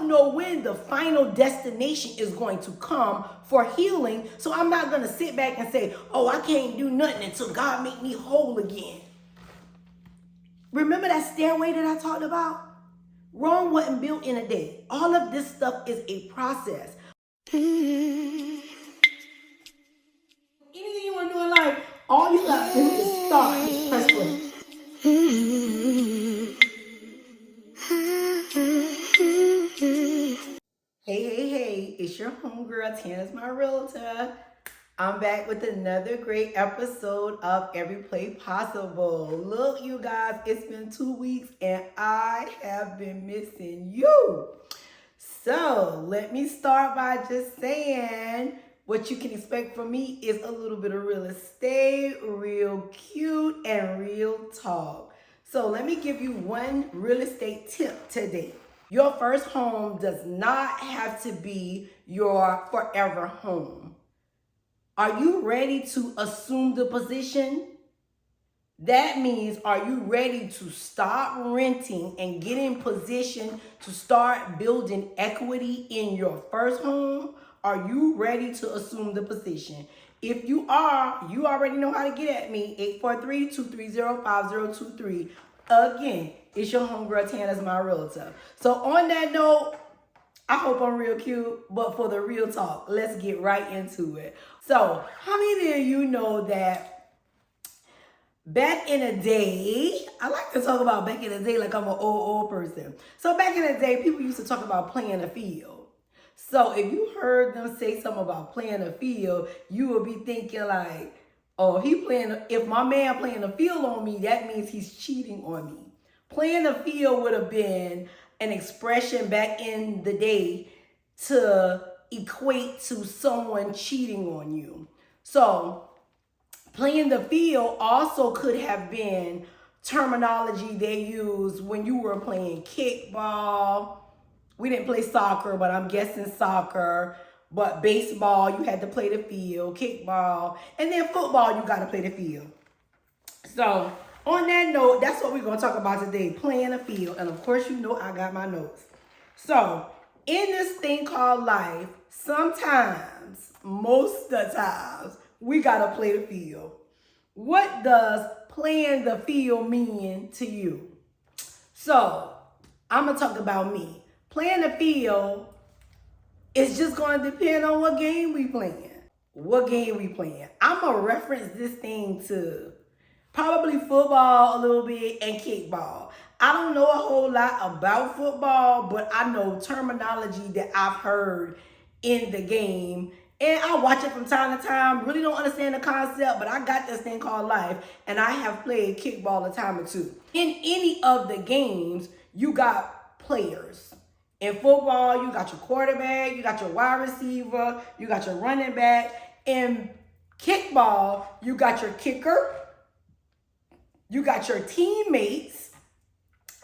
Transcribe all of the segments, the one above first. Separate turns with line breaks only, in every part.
don't know when the final destination is going to come for healing. So I'm not going to sit back and say, oh, I can't do nothing until God make me whole again. Remember that stairway that I talked about? Rome wasn't built in a day. All of this stuff is a process. Anything you want to do in life, all you got to do is start. Press play. Hey, it's your homegirl, Tana's my realtor. I'm back with another great episode of Every Play Possible. Look, you guys, it's been 2 weeks and I have been missing you. So let me start by just saying what you can expect from me is a little bit of real estate, real cute, and real talk. So let me give you one real estate tip today. Your first home does not have to be your forever home. Are you ready to assume the position? That means, are you ready to stop renting and get in position to start building equity in your first home? Are you ready to assume the position? If you are, you already know how to get at me, 843-230-5023. Again, it's your homegirl, Tana's my realtor. So on that note, I hope I'm real cute, but for the real talk, let's get right into it. So, how many of you know that back in the day, I like to talk about back in the day like I'm an old person. So back in the day, people used to talk about playing the field. So if you heard them say something about playing the field, you would be thinking like, oh, if my man playing the field on me, that means he's cheating on me. Playing the field would have been an expression back in the day to equate to someone cheating on you. So playing the field also could have been terminology they used when you were playing kickball. We didn't play soccer, but I'm guessing soccer. But baseball, you had to play the field, kickball, and then football, you got to play the field. So on that note, that's what we're going to talk about today, playing the field. And of course, you know I got my notes. So in this thing called life, sometimes, most of the times, we got to play the field. What does playing the field mean to you? So I'm going to talk about me. Playing the field is just going to depend on what game we playing. What game we playing. I'm going to reference this thing to probably football a little bit and kickball. I don't know a whole lot about football, but I know terminology that I've heard in the game. And I watch it from time to time. Really don't understand the concept, but I got this thing called life. And I have played kickball a time or two. In any of the games, you got players. In football, you got your quarterback, you got your wide receiver, you got your running back. In kickball, you got your kicker, you got your teammates,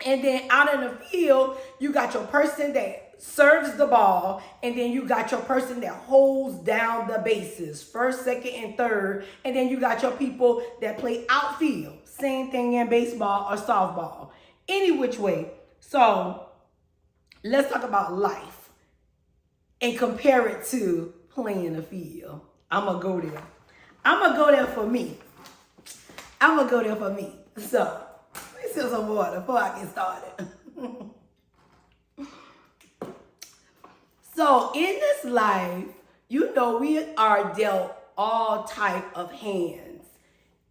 and then out in the field, you got your person that serves the ball, and then you got your person that holds down the bases, first, second, and third, and then you got your people that play outfield. Same thing in baseball or softball. Any which way. So let's talk about life and compare it to playing the field. I'm going to go there. I'm going to go there for me. So let me sip some water before I get started. So in this life, you know, we are dealt all type of hands.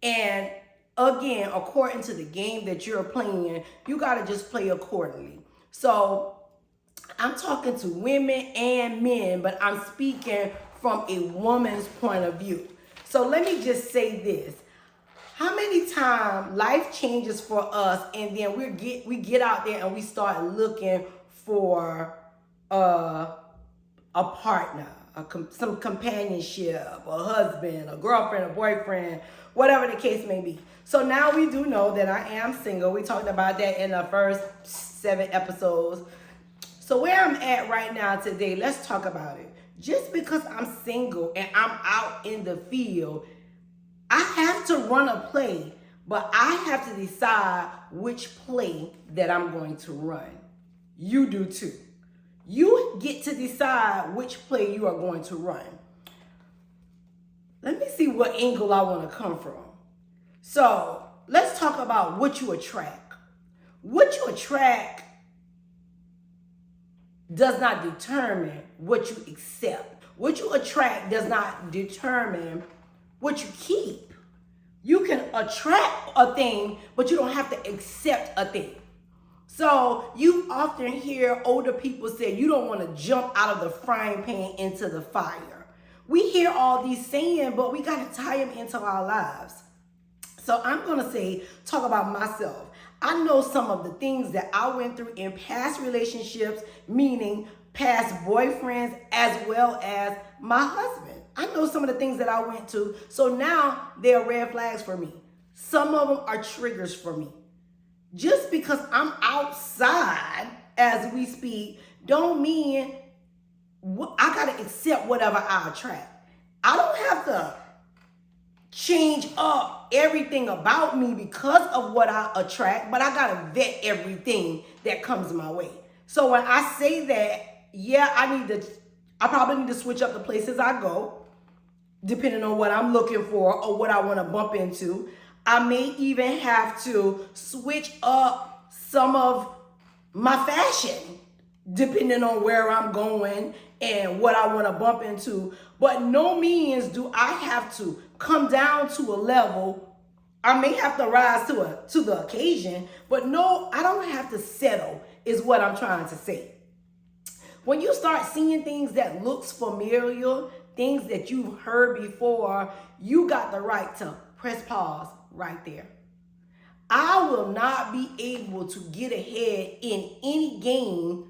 And again, according to the game that you're playing, you got to just play accordingly. So I'm talking to women and men, but I'm speaking from a woman's point of view. So let me just say this. How many times life changes for us and then we get out there and we start looking for a partner, some companionship, a husband, a girlfriend, a boyfriend, whatever the case may be. So now we do know that I am single. We talked about that in the first 7 episodes. So where I'm at right now today, let's talk about it. Just because I'm single and I'm out in the field, I have to run a play, but I have to decide which play that I'm going to run. You do too. You get to decide which play you are going to run. Let me see what angle I want to come from. So let's talk about what you attract. What you attract does not determine what you accept. What you attract does not determine what you keep. You can attract a thing, but you don't have to accept a thing. So you often hear older people say you don't want to jump out of the frying pan into the fire. We hear all these sayings, but we got to tie them into our lives. So I'm going to talk about myself. I know some of the things that I went through in past relationships, meaning past boyfriends as well as my husband. I know some of the things that I went to. So now they're red flags for me. Some of them are triggers for me. Just because I'm outside as we speak, don't mean I got to accept whatever I attract. I don't have to change up everything about me because of what I attract, but I got to vet everything that comes my way. So when I say that, yeah, I probably need to switch up the places I go, depending on what I'm looking for or what I want to bump into. I may even have to switch up some of my fashion, depending on where I'm going and what I want to bump into. But no means do I have to come down to a level. I may have to rise to the occasion, but no, I don't have to settle, is what I'm trying to say. When you start seeing things that looks familiar, things that you've heard before, you got the right to press pause right there. I will not be able to get ahead in any game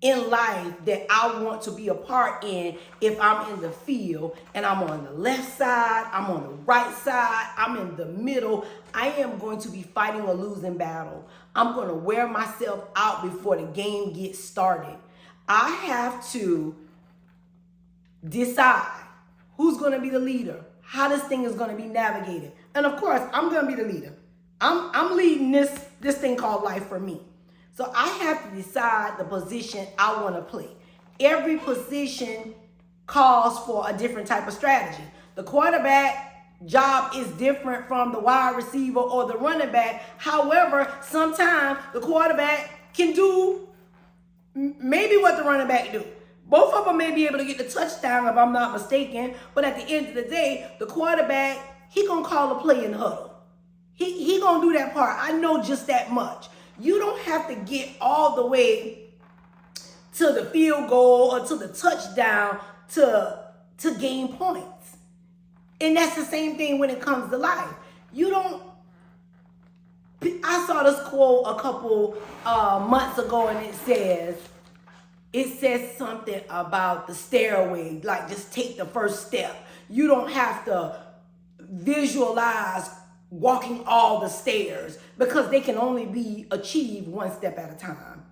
in life that I want to be a part in if I'm in the field and I'm on the left side, I'm on the right side, I'm in the middle. I am going to be fighting a losing battle. I'm going to wear myself out before the game gets started. I have to decide who's going to be the leader, how this thing is going to be navigated. And of course, I'm going to be the leader. I'm leading this thing called life for me. So I have to decide the position I want to play. Every position calls for a different type of strategy. The quarterback job is different from the wide receiver or the running back. However, sometimes the quarterback can do maybe what the running back do. Both of them may be able to get the touchdown if I'm not mistaken, but at the end of the day, the quarterback, he gonna call a play in the huddle. He gonna do that part. I know just that much. You don't have to get all the way to the field goal or to the touchdown to gain points. And that's the same thing when it comes to life. I saw this quote a couple months ago, and it says something about the stairway, like just take the first step. You don't have to visualize walking all the stairs because they can only be achieved one step at a time,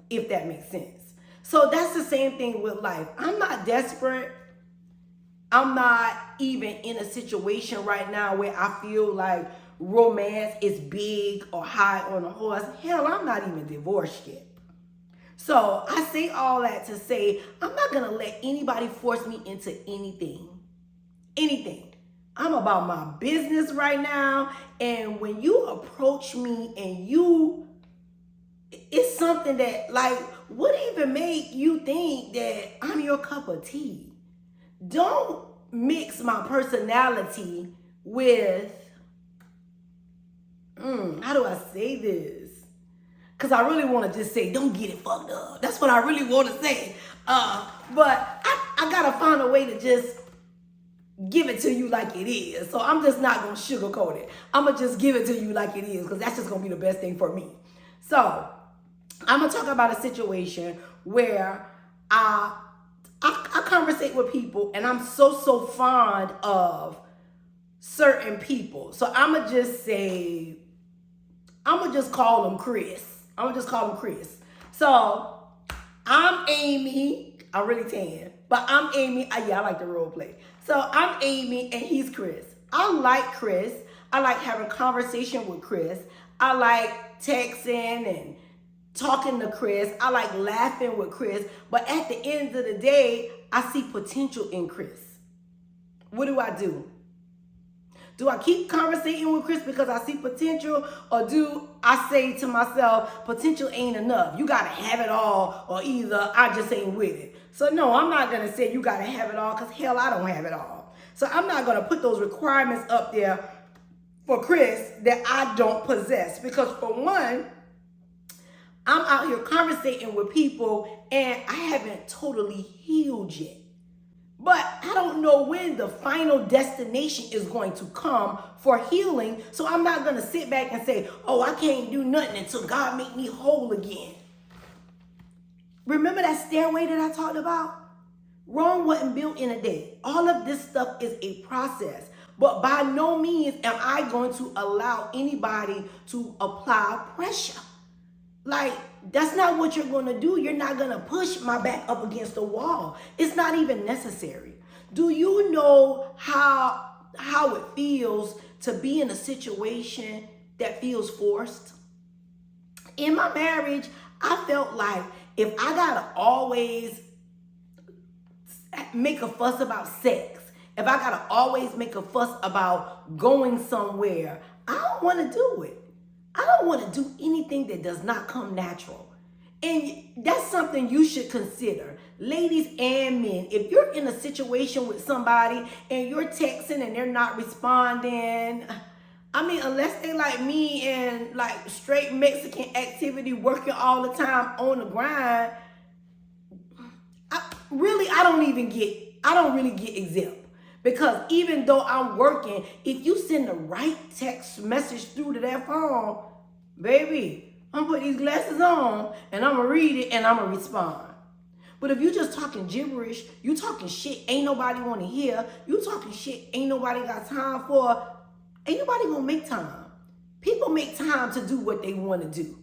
if that makes sense. So that's the same thing with life. I'm not desperate. I'm not even in a situation right now where I feel like romance is big or high on the horse. Hell, I'm not even divorced yet. So I say all that to say, I'm not going to let anybody force me into anything. Anything. I'm about my business right now. And when you approach me and it's something that, like, what even make you think that I'm your cup of tea? Don't mix my personality with, how do I say this? Because I really want to just say, don't get it fucked up. That's what I really want to say. But I got to find a way to just give it to you like it is. So I'm just not going to sugarcoat it. I'm going to just give it to you like it is because that's just going to be the best thing for me. So I'm going to talk about a situation where I conversate with people and I'm so fond of certain people. So I'm going to just call him Chris. So I'm Amy. I'm really tan, but I'm Amy. Yeah, I like the role play. So I'm Amy and he's Chris. I like Chris. I like having conversation with Chris. I like texting and talking to Chris. I like laughing with Chris. But at the end of the day, I see potential in Chris. What do? Do I keep conversating with Chris because I see potential, or do I say to myself, potential ain't enough? You gotta have it all, or either I just ain't with it. So no, I'm not gonna say you gotta have it all, because hell, I don't have it all. So I'm not gonna put those requirements up there for Chris that I don't possess. Because for one, I'm out here conversating with people and I haven't totally healed yet. But I don't know when the final destination is going to come for healing. So I'm not going to sit back and say, oh, I can't do nothing until God make me whole again. Remember that stairway that I talked about? Rome wasn't built in a day. All of this stuff is a process. But by no means am I going to allow anybody to apply pressure. Like, that's not what you're going to do. You're not going to push my back up against the wall. It's not even necessary. Do you know how it feels to be in a situation that feels forced? In my marriage, I felt like if I got to always make a fuss about sex, if I got to always make a fuss about going somewhere, I don't want to do it. I don't want to do anything that does not come natural. And that's something you should consider. Ladies and men, if you're in a situation with somebody and you're texting and they're not responding, I mean, unless they like me and like straight Mexican activity, working all the time on the grind, I don't really get exempt. Because even though I'm working, if you send the right text message through to that phone, baby, I'm gonna put these glasses on and I'm gonna read it and I'm gonna respond. But if you just talking gibberish, you talking shit ain't nobody wanna hear, you talking shit ain't nobody got time for, ain't nobody gonna make time. People make time to do what they wanna do.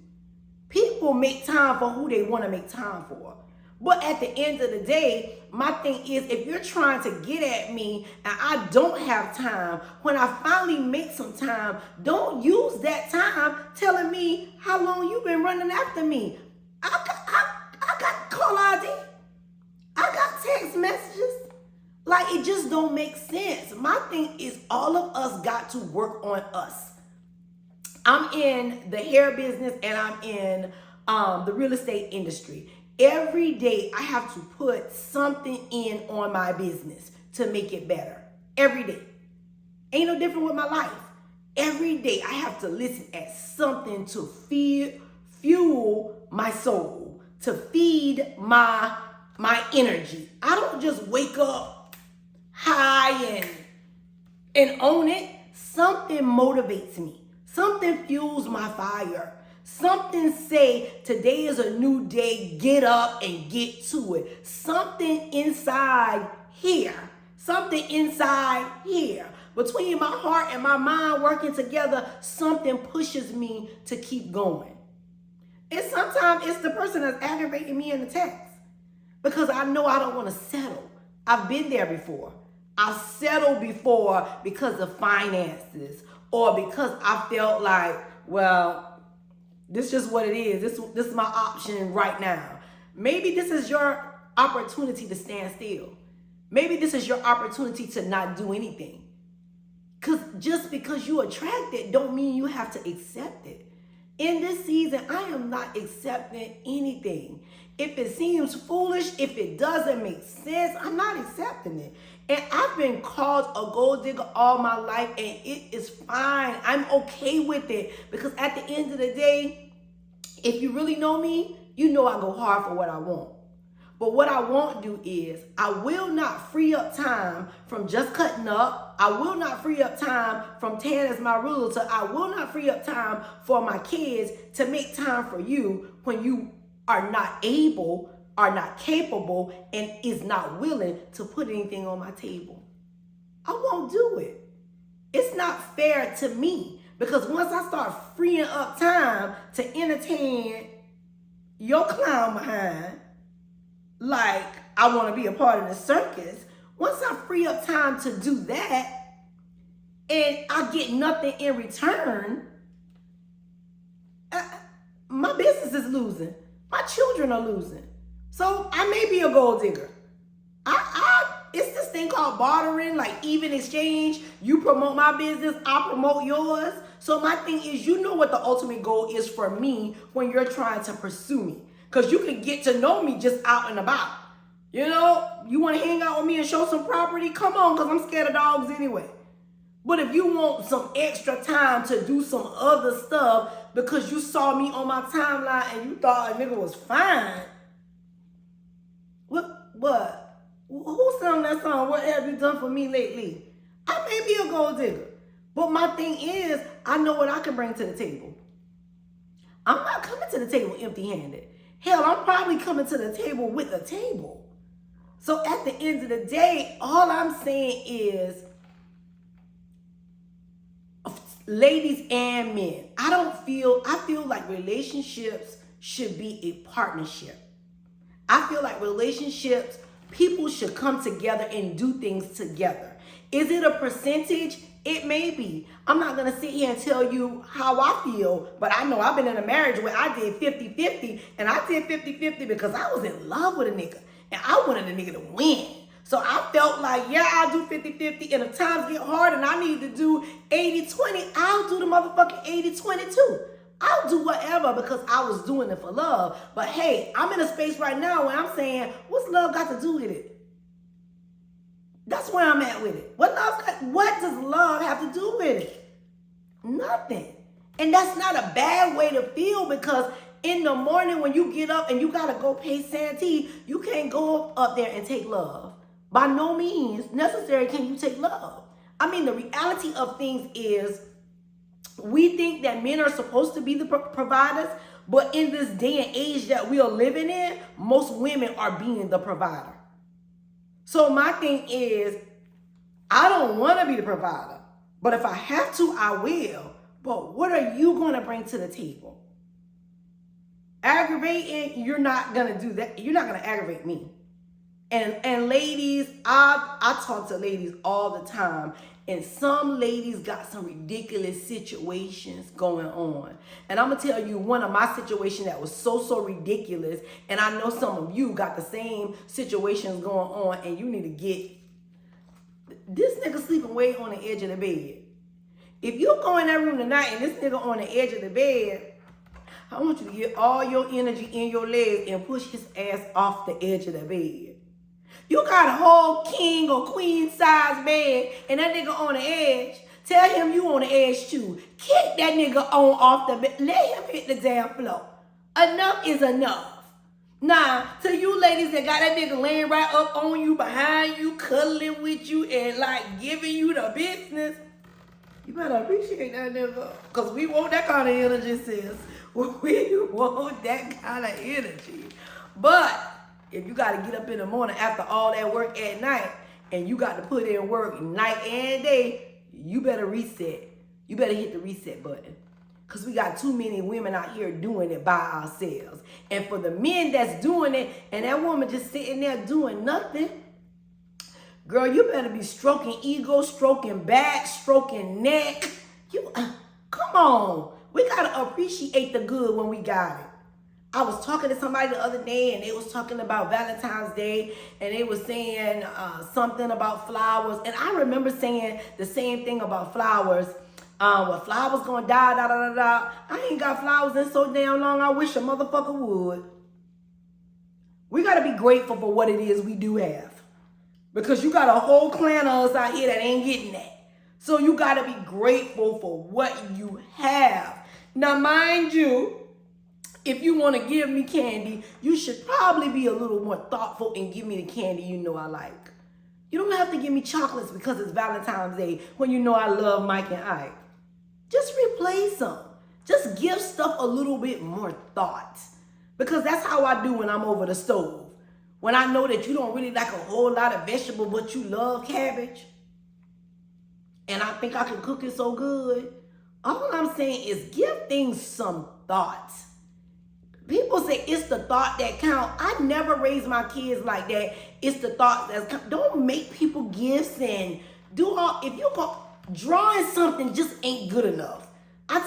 People make time for who they wanna make time for. But at the end of the day, my thing is, if you're trying to get at me and I don't have time, when I finally make some time, don't use that time telling me how long you've been running after me. I got call ID. I got text messages. Like, it just don't make sense. My thing is, all of us got to work on us. I'm in the hair business and I'm in the real estate industry. Every day I have to put something in on my business to make it better. Every day. Ain't no different with my life. Every day I have to listen at something to fuel my soul, to feed my energy. I don't just wake up high and own it. Something motivates me. Something fuels my fire. Something say, today is a new day, get up and get to it. Something inside here, between my heart and my mind working together, something pushes me to keep going. And sometimes it's the person that's aggravating me in the text, because I know I don't want to settle. I've been there before. I've settled before because of finances, or because I felt like, well, this is just what it is. This is my option right now. Maybe this is your opportunity to stand still. Maybe this is your opportunity to not do anything. Just because you attract it don't mean you have to accept it. In this season, I am not accepting anything. If it seems foolish, if it doesn't make sense, I'm not accepting it. And I've been called a gold digger all my life, and it is fine. I'm okay with it, because at the end of the day, if you really know me, you know I go hard for what I want. But what I won't do is, I will not free up time from just cutting up. I will not free up time from Tan as my realtor. I will not free up time for my kids to make time for you when you are not able, are not capable, and is not willing to put anything on my table. I won't do it. It's not fair to me, because once I start freeing up time to entertain your clown behind, like I want to be a part of the circus, once I free up time to do that and I get nothing in return, my business is losing. My children are losing. So I may be a gold digger. It's this thing called bartering, like even exchange. You promote my business, I promote yours. So my thing is, you know what the ultimate goal is for me when you're trying to pursue me. Because you can get to know me just out and about. You know, you want to hang out with me and show some property? Come on, because I'm scared of dogs anyway. But if you want some extra time to do some other stuff because you saw me on my timeline and you thought a nigga was fine, what? Who sang that song? What have you done for me lately? I may be a gold digger. But my thing is, I know what I can bring to the table. I'm not coming to the table empty-handed. Hell, I'm probably coming to the table with a table. So at the end of the day, all I'm saying is, ladies and men, I feel like relationships should be a partnership. I feel like relationships, people should come together and do things together. Is it a percentage? It may be. I'm not going to sit here and tell you how I feel, but I know I've been in a marriage where I did 50-50, and I did 50-50 because I was in love with a nigga, and I wanted a nigga to win. So I felt like, yeah, I'll do 50-50, and if times get hard and I need to do 80-20, I'll do the motherfucking 80-20 too. I'll do whatever because I was doing it for love. But hey, I'm in a space right now where I'm saying, what's love got to do with it? That's where I'm at with it. What does love have to do with it? Nothing. And that's not a bad way to feel, because in the morning when you get up and you got to go pay Santee, you can't go up there and take love. By no means necessary can you take love. I mean, the reality of things is, we think that men are supposed to be the providers, but in this day and age that we are living in, most women are being the provider. So my thing is, I don't want to be the provider, but if I have to, I will. But what are you going to bring to the table? Aggravating, you're not going to do that. You're not going to aggravate me. And ladies, I talk to ladies all the time, and some ladies got some ridiculous situations going on. And I'm going to tell you one of my situations that was so ridiculous, and I know some of you got the same situations going on, and you need to get, this nigga sleeping way on the edge of the bed. If you go in that room tonight and this nigga on the edge of the bed, I want you to get all your energy in your legs and push his ass off the edge of the bed. You got a whole king or queen size bed and that nigga on the edge. Tell him you on the edge too. Kick that nigga on off the bed. Let him hit the damn floor. Enough is enough. Now, to you ladies that got that nigga laying right up on you, behind you, cuddling with you, and like giving you the business, you better appreciate that nigga. Because we want that kind of energy, sis. We want that kind of energy. But if you got to get up in the morning after all that work at night, and you got to put in work night and day, you better reset. You better hit the reset button. Because we got too many women out here doing it by ourselves. And for the men that's doing it, and that woman just sitting there doing nothing, girl, you better be stroking ego, stroking back, stroking neck. Come on. We got to appreciate the good when we got it. I was talking to somebody the other day, and they was talking about Valentine's Day, and they was saying something about flowers. And I remember saying the same thing about flowers. Well, flowers gonna die, I ain't got flowers in so damn long, I wish a motherfucker would. We gotta be grateful for what it is we do have. Because you got a whole clan of us out here that ain't getting that. So you gotta be grateful for what you have. Now, mind you, if you want to give me candy, you should probably be a little more thoughtful and give me the candy you know I like. You don't have to give me chocolates because it's Valentine's Day when you know I love Mike and Ike. Just replace them. Just give stuff a little bit more thought. Because that's how I do when I'm over the stove. When I know that you don't really like a whole lot of vegetable, but you love cabbage, and I think I can cook it so good, all I'm saying is give things some thought. People say it's the thought that count. I never raised my kids like that. It's the thought that count. Don't make people gifts and do all. If you go drawing something just ain't good enough. I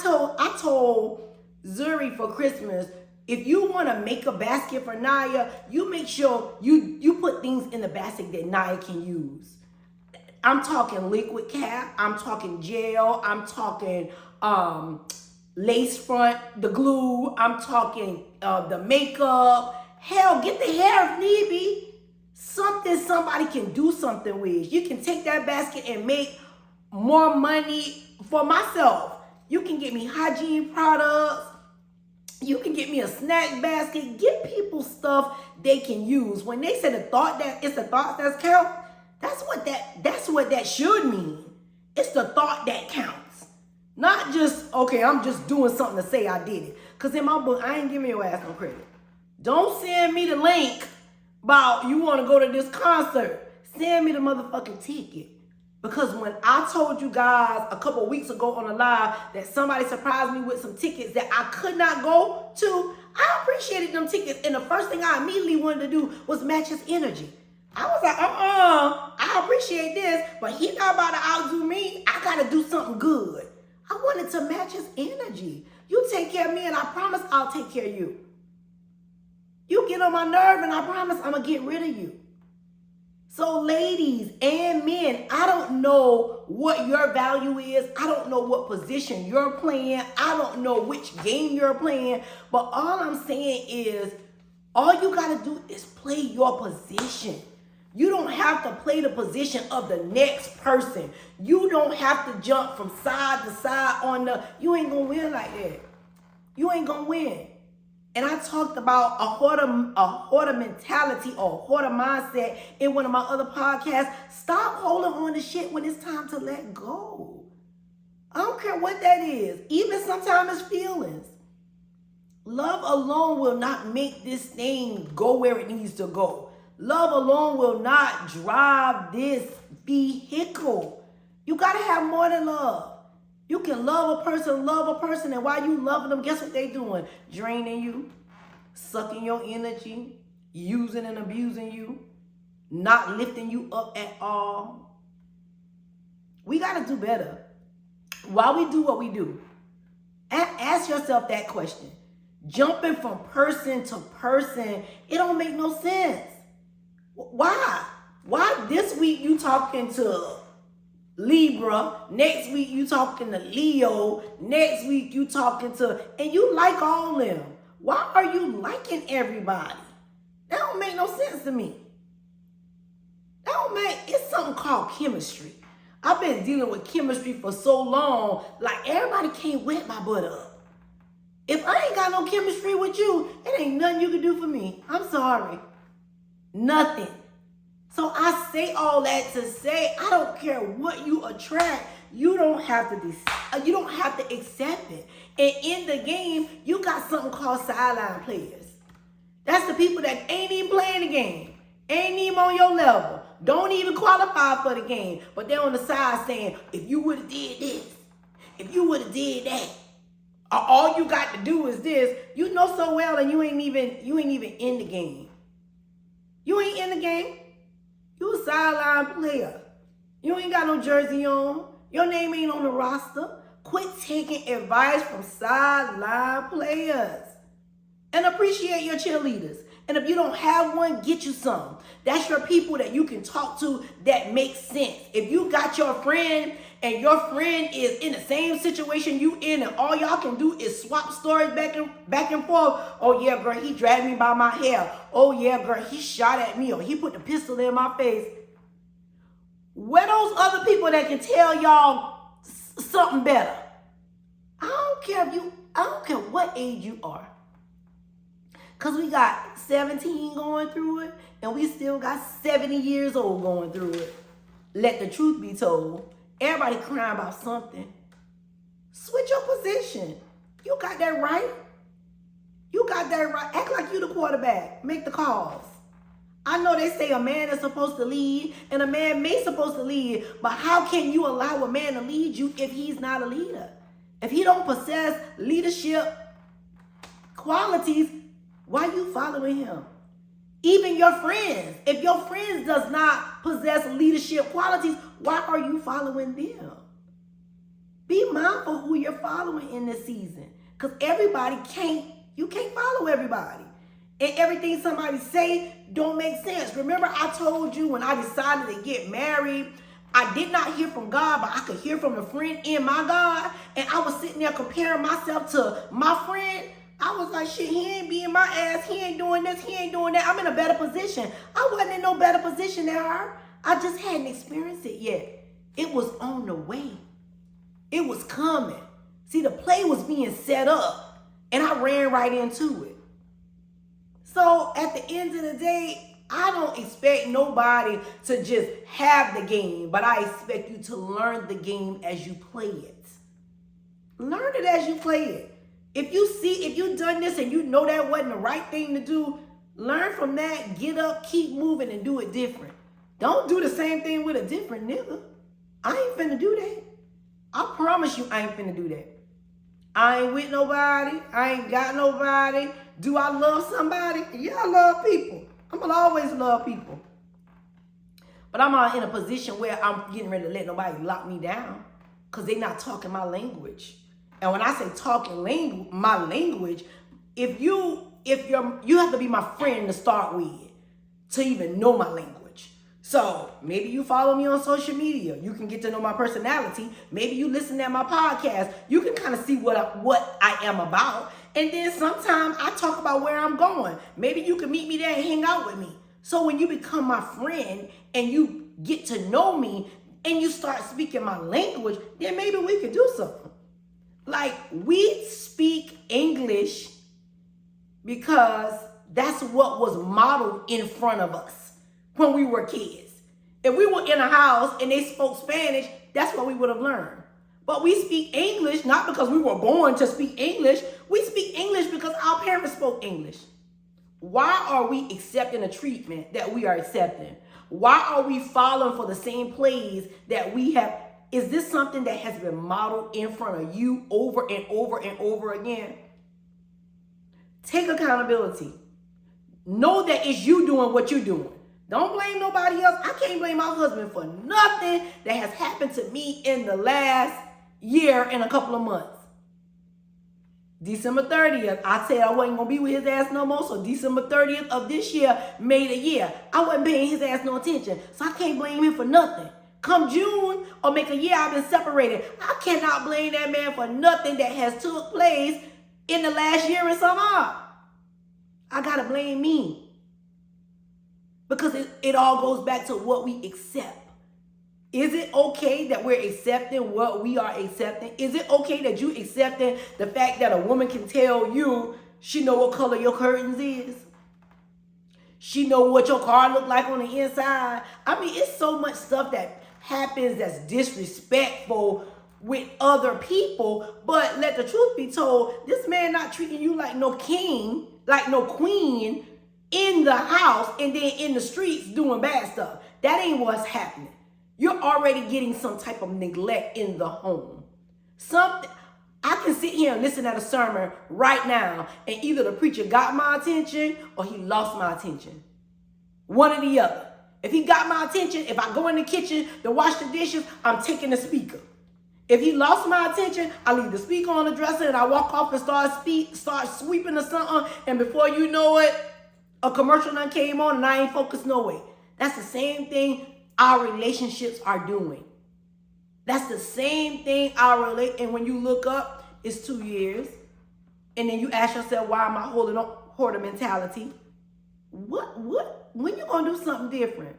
told Zuri for Christmas, if you want to make a basket for Naya, you make sure you put things in the basket that Naya can use. I'm talking liquid cap, I'm talking gel, I'm talking lace front, the glue, I'm talking the makeup. Hell, get the hair if need be. Something somebody can do something with. You can take that basket and make more money for myself. You can get me hygiene products. You can get me a snack basket. Get people stuff they can use. When they say it's the thoughts that count, that's what that should mean. It's the thought that counts. Not just, okay, I'm just doing something to say I did it. Because in my book, I ain't giving your ass no credit. Don't send me the link about you want to go to this concert. Send me the motherfucking ticket. Because when I told you guys a couple weeks ago on the live that somebody surprised me with some tickets that I could not go to, I appreciated them tickets. And the first thing I immediately wanted to do was match his energy. I was like, I appreciate this, but he not about to outdo me. I got to do something good. I wanted to match his energy. You take care of me and I promise I'll take care of you. You get on my nerve and I promise I'm going to get rid of you. So ladies and men, I don't know what your value is. I don't know what position you're playing. I don't know which game you're playing. But all I'm saying is all you got to do is play your position. You don't have to play the position of the next person. You don't have to jump from side to side you ain't going to win like that. You ain't going to win. And I talked about a hoarder mentality or hoarder mindset in one of my other podcasts. Stop holding on to shit when it's time to let go. I don't care what that is. Even sometimes it's feelings. Love alone will not make this thing go where it needs to go. Love alone will not drive this vehicle. You got to have more than love. You can love a person, and while you loving them, guess what they doing? Draining you, sucking your energy, using and abusing you, not lifting you up at all. We got to do better. Why we do what we do? Ask yourself that question. Jumping from person to person, it don't make no sense. Why? Why this week you talking to Libra, next week you talking to Leo, next week you talking to, and you like all them. Why are you liking everybody? That don't make no sense to me. It's something called chemistry. I've been dealing with chemistry for so long, like everybody can't wet my butt up. If I ain't got no chemistry with you, it ain't nothing you can do for me. I'm sorry. Nothing. So I say all that to say, I don't care what you attract. You don't have to accept it. And in the game, you got something called sideline players. That's the people that ain't even playing the game. Ain't even on your level. Don't even qualify for the game. But they're on the side saying, if you would have did this, if you would have did that, or all you got to do is this, you know so well and you ain't even in the game. You ain't in the game. You a sideline player. You ain't got no jersey on. Your name ain't on the roster. Quit taking advice from sideline players. And appreciate your cheerleaders. And if you don't have one, get you some. That's your people that you can talk to that makes sense. If you got your friend and your friend is in the same situation you in and all y'all can do is swap stories back and forth. Oh yeah, girl, he dragged me by my hair. Oh yeah, girl, he shot at me or he put the pistol in my face. Where those other people that can tell y'all something better? I don't care what age you are. Because we got 17 going through it, and we still got 70 years old going through it. Let the truth be told. Everybody crying about something. Switch your position. You got that right. You got that right. Act like you the quarterback. Make the calls. I know they say a man is supposed to lead, and a man may supposed to lead, but how can you allow a man to lead you if he's not a leader? If he don't possess leadership qualities, why you following him? Even your friends. If your friends does not possess leadership qualities, why are you following them? Be mindful who you're following in this season. Because you can't follow everybody. And everything somebody say don't make sense. Remember, I told you when I decided to get married, I did not hear from God, but I could hear from the friend in my God. And I was sitting there comparing myself to my friend. I was like, shit, he ain't being my ass. He ain't doing this. He ain't doing that. I'm in a better position. I wasn't in no better position than her. I just hadn't experienced it yet. It was on the way. It was coming. See, the play was being set up, and I ran right into it. So at the end of the day, I don't expect nobody to just have the game, but I expect you to learn the game as you play it. Learn it as you play it. If you've done this and you know that wasn't the right thing to do, learn from that, get up, keep moving, and do it different. Don't do the same thing with a different nigga. I ain't finna do that. I promise you I ain't finna do that. I ain't with nobody. I ain't got nobody. Do I love somebody? Yeah, I love people. I'm gonna always love people. But I'm not in a position where I'm getting ready to let nobody lock me down because they're not talking my language. And when I say talking my language, you have to be my friend to start with to even know my language. So maybe you follow me on social media. You can get to know my personality. Maybe you listen to my podcast. You can kind of see what I am about. And then sometimes I talk about where I'm going. Maybe you can meet me there and hang out with me. So when you become my friend and you get to know me and you start speaking my language, then maybe we could do something. Like, we speak English because that's what was modeled in front of us when we were kids. If we were in a house and they spoke Spanish, that's what we would have learned. But we speak English not because we were born to speak English. We speak English because our parents spoke English. Why are we accepting the treatment that we are accepting? Why are we falling for the same plays that we have? Is this something that has been modeled in front of you over and over and over again? Take accountability. Know that it's you doing what you're doing. Don't blame nobody else. I can't blame my husband for nothing that has happened to me in the last year and a couple of months. December 30th, I said I wasn't going to be with his ass no more. So December 30th of this year made a year. I wasn't paying his ass no attention. So I can't blame him for nothing. Come June or make a year I've been separated, I cannot blame that man for nothing that has took place in the last year and some odd. I got to blame me. Because it all goes back to what we accept. Is it okay that we're accepting what we are accepting? Is it okay that you accepting the fact that a woman can tell you she know what color your curtains is? She know what your car look like on the inside? I mean, it's so much stuff that happens that's disrespectful with other people. But let the truth be told, this man not treating you like no king, like no queen in the house and then in the streets doing bad stuff. That ain't what's happening. You're already getting some type of neglect in the home. Something. I can sit here and listen at a sermon right now and either the preacher got my attention or he lost my attention. One or the other. If he got my attention, if I go in the kitchen to wash the dishes, I'm taking the speaker. If he lost my attention, I leave the speaker on the dresser and I walk off and start sweeping or something. And before you know it, a commercial done came on and I ain't focused no way. That's the same thing our relationships are doing. That's the same thing and when you look up, it's 2 years. And then you ask yourself, why am I holding on hoarder mentality? When you gonna do something different?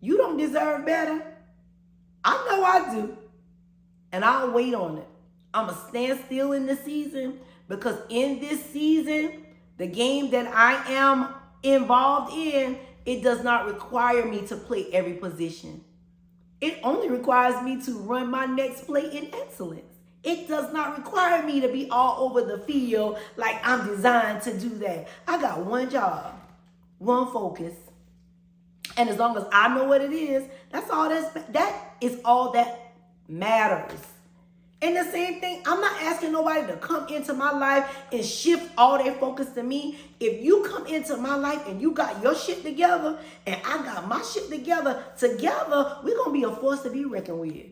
You don't deserve better. I know I do. And I'll wait on it. I'ma stand still in this season because in this season, the game that I am involved in, it does not require me to play every position. It only requires me to run my next play in excellence. It does not require me to be all over the field like I'm designed to do that. I got one job, one focus. And as long as I know what it is, that is all that matters. And the same thing, I'm not asking nobody to come into my life and shift all their focus to me. If you come into my life and you got your shit together and I got my shit together, we're going to be a force to be reckoned with.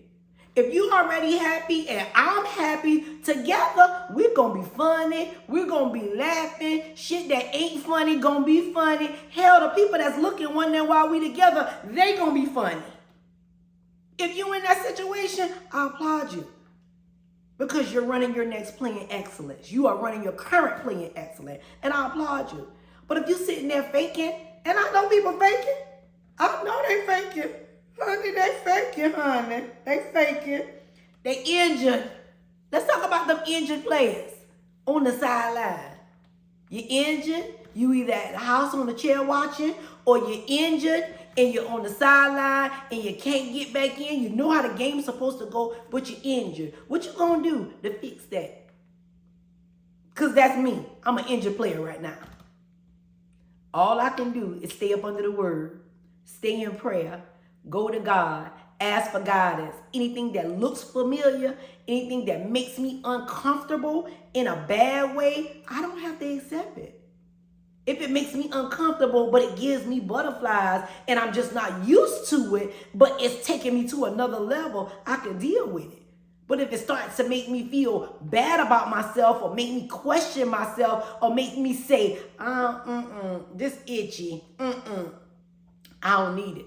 If you already happy and I'm happy, together, we're going to be funny. We're going to be laughing. Shit that ain't funny going to be funny. Hell, the people that's looking wondering why we together, they going to be funny. If you in that situation, I applaud you. Because you're running your next play in excellence. You are running your current play in excellence. And I applaud you. But if you're sitting there faking, and I know people faking. I know they faking. Honey, they faking, honey. They faking. They injured. Let's talk about them injured players on the sideline. You're injured. You either at the house on the chair watching, or you're injured and you're on the sideline and you can't get back in. You know how the game's supposed to go, but you're injured. What you gonna do to fix that? Because that's me. I'm an injured player right now. All I can do is stay up under the word, stay in prayer, go to God, ask for guidance. Anything that looks familiar, anything that makes me uncomfortable in a bad way, I don't have to accept it. If it makes me uncomfortable, but it gives me butterflies and I'm just not used to it, but it's taking me to another level, I can deal with it. But if it starts to make me feel bad about myself or make me question myself or make me say, this itchy, I don't need it.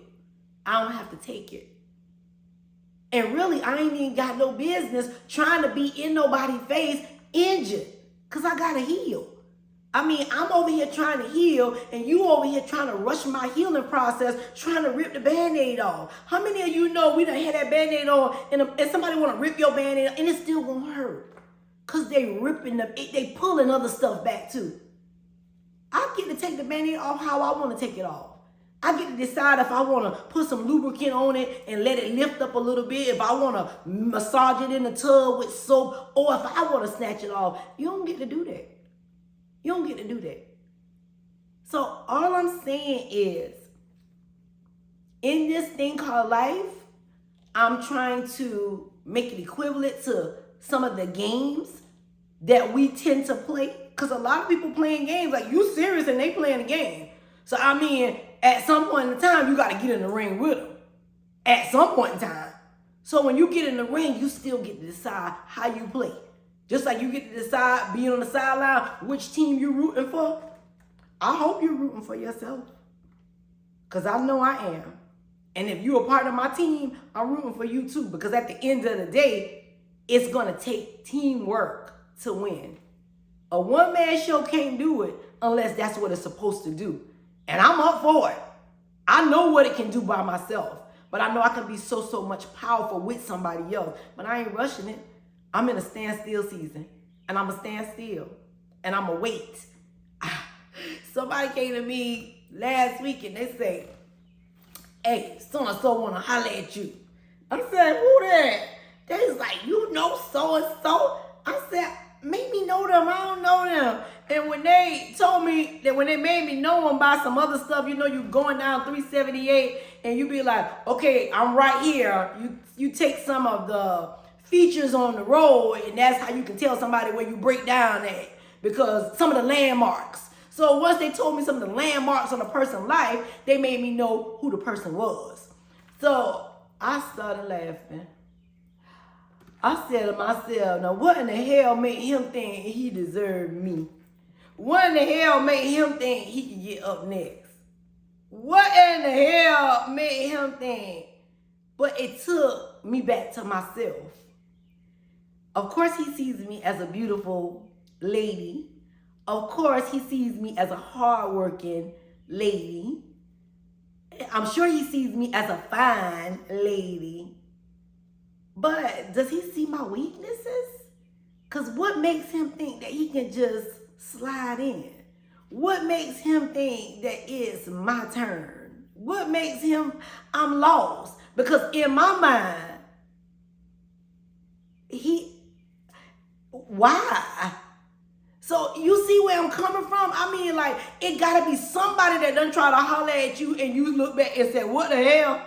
I don't have to take it. And really, I ain't even got no business trying to be in nobody's face injured because I got to heal. I mean, I'm over here trying to heal and you over here trying to rush my healing process, trying to rip the Band-Aid off. How many of you know we done had that Band-Aid on and somebody want to rip your Band-Aid off and it's still going to hurt? Because they pulling other stuff back too. I get to take the Band-Aid off how I want to take it off. I get to decide if I want to put some lubricant on it and let it lift up a little bit, if I want to massage it in the tub with soap, or if I want to snatch it off. You don't get to do that. You don't get to do that. So all I'm saying is, in this thing called life, I'm trying to make it equivalent to some of the games that we tend to play. Because a lot of people playing games, like you serious and they playing a game. So I mean, at some point in time, you got to get in the ring with them. At some point in time. So when you get in the ring, you still get to decide how you play. Just like you get to decide, being on the sideline, which team you're rooting for. I hope you're rooting for yourself. Because I know I am. And if you're a part of my team, I'm rooting for you too. Because at the end of the day, it's going to take teamwork to win. A one-man show can't do it unless that's what it's supposed to do. And I'm up for it. I know what it can do by myself. But I know I can be so much powerful with somebody else. But I ain't rushing it. I'm in a standstill season, and I'm going to stand still, and I'm going to wait. Somebody came to me last week, and they say, hey, so-and-so want to holler at you. I said, who that? They was like, you know so-and-so? I said, make me know them. I don't know them. And when they told me that when they made me know them by some other stuff, you know, you going down 378, and you be like, okay, I'm right here. You take some of the features on the road, and that's how you can tell somebody where you break down at, because some of the landmarks. So once they told me some of the landmarks on a person's life, they made me know who the person was. So I started laughing. I said to myself, now what in the hell made him think he deserved me? What in the hell made him think he could get up next? What in the hell made him think? But it took me back to myself. Of course, he sees me as a beautiful lady. Of course, he sees me as a hardworking lady. I'm sure he sees me as a fine lady. But does he see my weaknesses? Because what makes him think that he can just slide in? What makes him think that it's my turn? What makes him, I'm lost? Because in my mind, why? So you see where I'm coming from? I mean, like, it gotta be somebody that done try to holler at you and you look back and say, what the hell?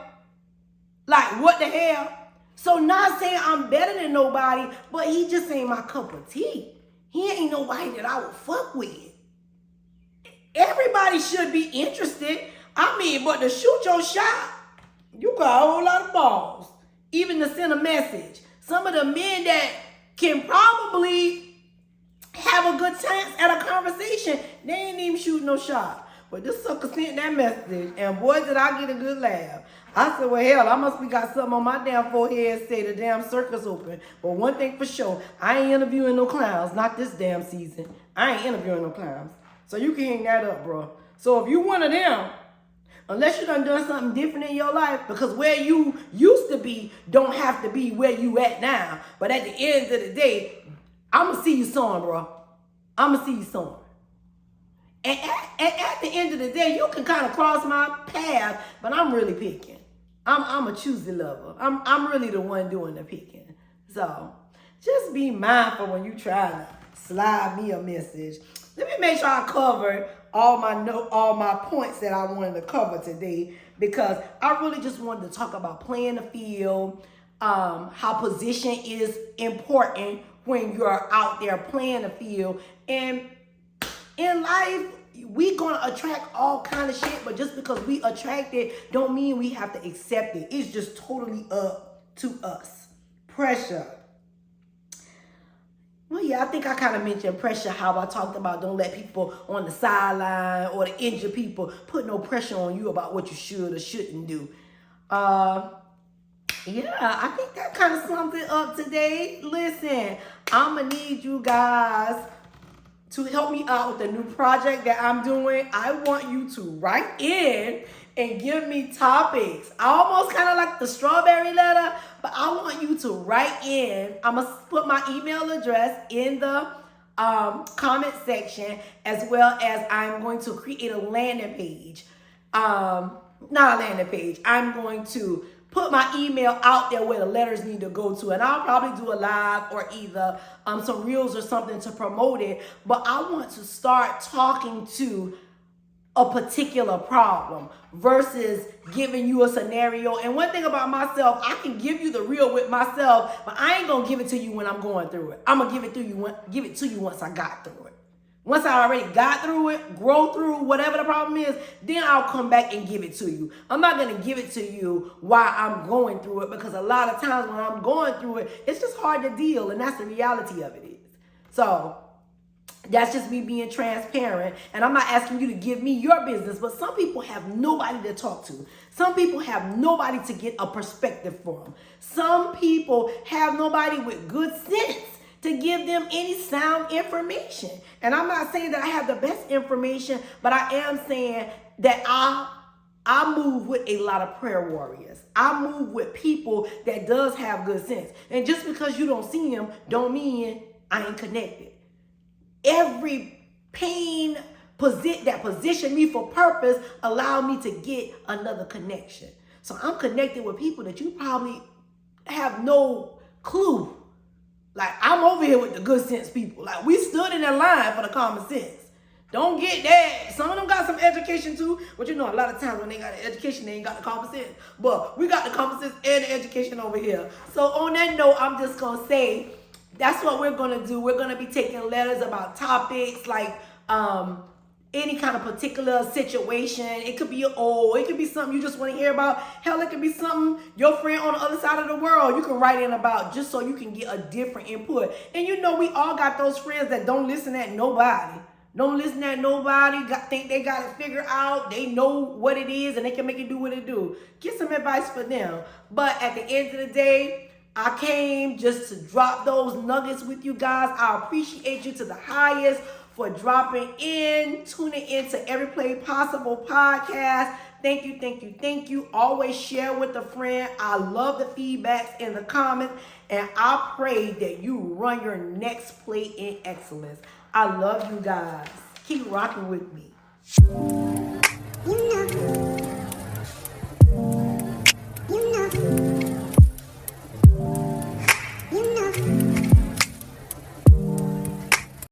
Like, what the hell? So not saying I'm better than nobody, but he just ain't my cup of tea. He ain't nobody that I would fuck with. Everybody should be interested. I mean, but to shoot your shot, you got a whole lot of balls. even to send a message. Some of the men that can probably have a good chance at a conversation, they ain't even shooting no shot. But this sucker sent that message, and boy, did I get a good laugh. I said, well, hell, I must be got something on my damn forehead say the damn circus open. But one thing for sure, I ain't interviewing no clowns, not this damn season. I ain't interviewing no clowns. So you can hang that up, bro. So if you one of them, unless you done something different in your life, because where you used to be don't have to be where you at now. But at the end of the day, I'ma see you soaring, bro. I'ma see you soaring. And at the end of the day, you can kind of cross my path, but I'm really picking. I'm a choosy lover. I'm really the one doing the picking. So just be mindful when you try to slide me a message. Let me make sure I covered all my points that I wanted to cover today, because I really just wanted to talk about playing the field, how position is important when you're out there playing the field. And in life, we gonna attract all kind of shit, but just because we attract it don't mean we have to accept it. It's just totally up to us. Pressure. Well, yeah, I think I kind of mentioned pressure, how I talked about don't let people on the sideline or the injured people put no pressure on you about what you should or shouldn't do. Yeah, I think that kind of sums it up today. Listen, I'm going to need you guys to help me out with the new project that I'm doing. I want you to write in and give me topics. I almost kind of like the strawberry letter, but I want you to write in. I'm going to put my email address in the comment section, as well as I'm going to create a landing page. Not a landing page. I'm going to put my email out there where the letters need to go to. And I'll probably do a live or either some reels or something to promote it. But I want to start talking to a particular problem versus giving you a scenario. And one thing about myself, I can give you the real with myself, but I ain't gonna give it to you when I'm going through it. I'm gonna give it to you once I got through it. Once I already got through it, grow through whatever the problem is, then I'll come back and give it to you. I'm not going to give it to you while I'm going through it, because a lot of times when I'm going through it, it's just hard to deal, and that's the reality of it is. So that's just me being transparent, and I'm not asking you to give me your business, but some people have nobody to talk to. Some people have nobody to get a perspective from. Some people have nobody with good sense to give them any sound information. And I'm not saying that I have the best information, but I am saying that I move with a lot of prayer warriors. I move with people that does have good sense. And just because you don't see them don't mean I ain't connected. Every pain that positioned me for purpose allowed me to get another connection. So I'm connected with people that you probably have no clue. Like, I'm over here with the good sense people. Like, we stood in that line for the common sense. Don't get that. Some of them got some education too, but you know, a lot of times when they got the education, they ain't got the common sense. But we got the common sense and the education over here. So on that note, I'm just going to say, that's what we're going to do. We're going to be taking letters about topics like any kind of particular situation. It could be it could be something you just want to hear about. Hell, it could be something your friend on the other side of the world you can write in about, just so you can get a different input. And you know, we all got those friends that don't listen at nobody. Don't listen at nobody. Think they got it figured out. They know what it is and they can make it do what it do. Get some advice for them. But at the end of the day, I came just to drop those nuggets with you guys. I appreciate you to the highest for dropping in, tuning in to Every Play Possible podcast. Thank you, thank you, thank you. Always share with a friend. I love the feedbacks in the comments, and I pray that you run your next play in excellence. I love you guys. Keep rocking with me.